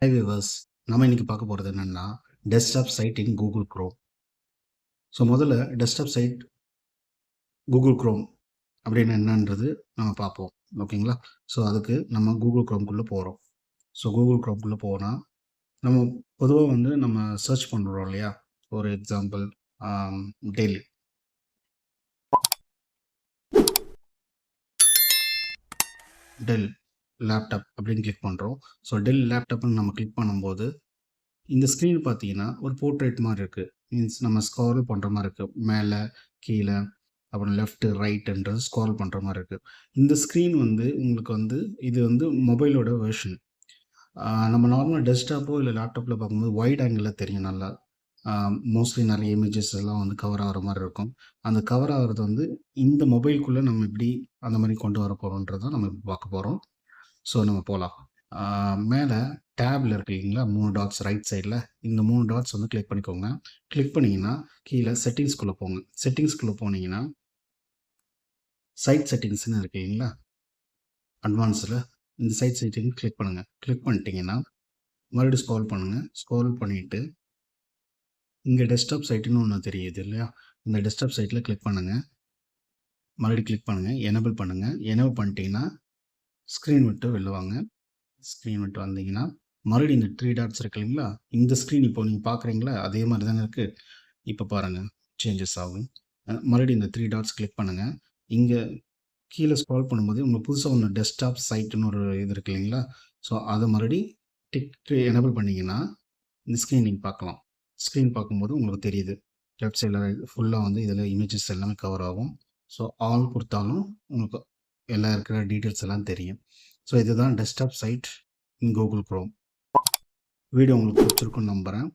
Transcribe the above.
Hi viewers, நம்ம இன்னைக்கு பார்க்க போகிறது என்னன்னா desktop site in Google Chrome. So முதல்ல டெஸ்க்டாப் சைட் கூகுள் குரோம் அப்படின்னு என்னன்றது நம்ம பார்ப்போம். ஓகேங்களா? ஸோ அதுக்கு நம்ம கூகுள் குரோம்குள்ளே போகிறோம். ஸோ கூகுள் குரோம்குள்ளே போனால் நம்ம பொதுவாக நம்ம சர்ச் பண்ணுறோம் இல்லையா? ஒரு எக்ஸாம்பிள் டெல் டெல் லேப்டாப் அப்படின்னு கிளிக் பண்ணுறோம். ஸோ டெல் லேப்டாப்னு நம்ம கிளிக் பண்ணும்போது இந்த ஸ்க்ரீன் பார்த்தீங்கன்னா ஒரு போர்ட்ரேட் மாதிரி இருக்குது. மீன்ஸ் நம்ம ஸ்க்ரால் பண்ணுற மாதிரி இருக்குது. மேலே கீழே அப்புறம் லெஃப்ட்டு ரைட்டுன்றது ஸ்க்ரால் பண்ணுற மாதிரி இருக்குது. இந்த ஸ்க்ரீன் உங்களுக்கு இது மொபைலோட வெர்ஷன். நம்ம நார்மல் டெஸ்க்டாப்போ இல்லை லேப்டாப்பில் பார்க்கும்போது வைட் ஆங்கிளில் தெரியும் நல்லா. மோஸ்ட்லி நிறைய இமேஜஸ் எல்லாம் கவர் ஆகிற மாதிரி இருக்கும். அந்த கவர் ஆகிறது இந்த மொபைலுக்குள்ளே நம்ம எப்படி அந்த மாதிரி கொண்டு வர போகிறோன்றதை நம்ம இப்போ பார்க்க போகிறோம். ஸோ நம்ம போகலாம். மேலே டேப்ல இருக்கு இல்லைங்களா? 3 டாட்ஸ் ரைட் சைடில். இந்த 3 டாட்ஸ் கிளிக் பண்ணிக்கோங்க. கிளிக் பண்ணிங்கன்னா கீழே செட்டிங்ஸ்குள்ளே போங்க. செட்டிங்ஸ்குள்ளே போனீங்கன்னா சைட் செட்டிங்ஸ்னு இருக்கு இல்லைங்களா? அட்வான்ஸில் இந்த சைட் செட்டிங் கிளிக் பண்ணுங்கள். கிளிக் பண்ணிட்டீங்கன்னா மறுபடியும் ஸ்க்ரால் பண்ணுங்கள். ஸ்க்ரால் பண்ணிவிட்டு இங்கே டெஸ்க்டாப் சைட்டுன்னு ஒன்று தெரியுது இல்லையா? இந்த டெஸ்க்டாப் சைட்டில் கிளிக் பண்ணுங்கள். மறுபடியும் கிளிக் பண்ணுங்கள். எனேபிள் பண்ணுங்கள். எனேபிள் பண்ணிட்டீங்கன்னா ஸ்க்ரீன் விட்டு வெளில வாங்க. ஸ்க்ரீன் விட்டு வந்தீங்கன்னா மறுபடியும் இந்த 3 டாட்ஸ் இருக்கு இல்லைங்களா? இந்த ஸ்க்ரீன் இப்போ நீங்கள் பார்க்குறீங்களா? அதே மாதிரி தானே இருக்குது. இப்போ பாருங்கள் சேஞ்சஸ் ஆகும். மறுபடியும் இந்த 3 டாட்ஸ் கிளிக் பண்ணுங்கள். இங்கே கீழே ஸ்க்ரால் பண்ணும்போது உங்களுக்கு புதுசாக ஒன்று டெஸ்க்டாப் சைட்டுன்னு ஒரு இது இருக்கு இல்லைங்களா? ஸோ அதை மறுபடி டிக் எனேபிள் பண்ணிங்கன்னா இந்த ஸ்க்ரீன் நீங்கள் பார்க்கலாம். ஸ்க்ரீன் பார்க்கும்போது உங்களுக்கு தெரியுது. லெஃப்ட் சைடில் ஃபுல்லாக இதில் இமேஜஸ் எல்லாமே கவர் ஆகும். ஸோ ஆல் கொடுத்தாலும் உங்களுக்கு எல்லாம் இருக்கிற டீட்டெயில்ஸ் எல்லாம் தெரியும். ஸோ இதுதான் desktop site in Google Chrome. Video உங்களுக்கு பிடிச்சிருக்குன்னு நம்புகிறேன்.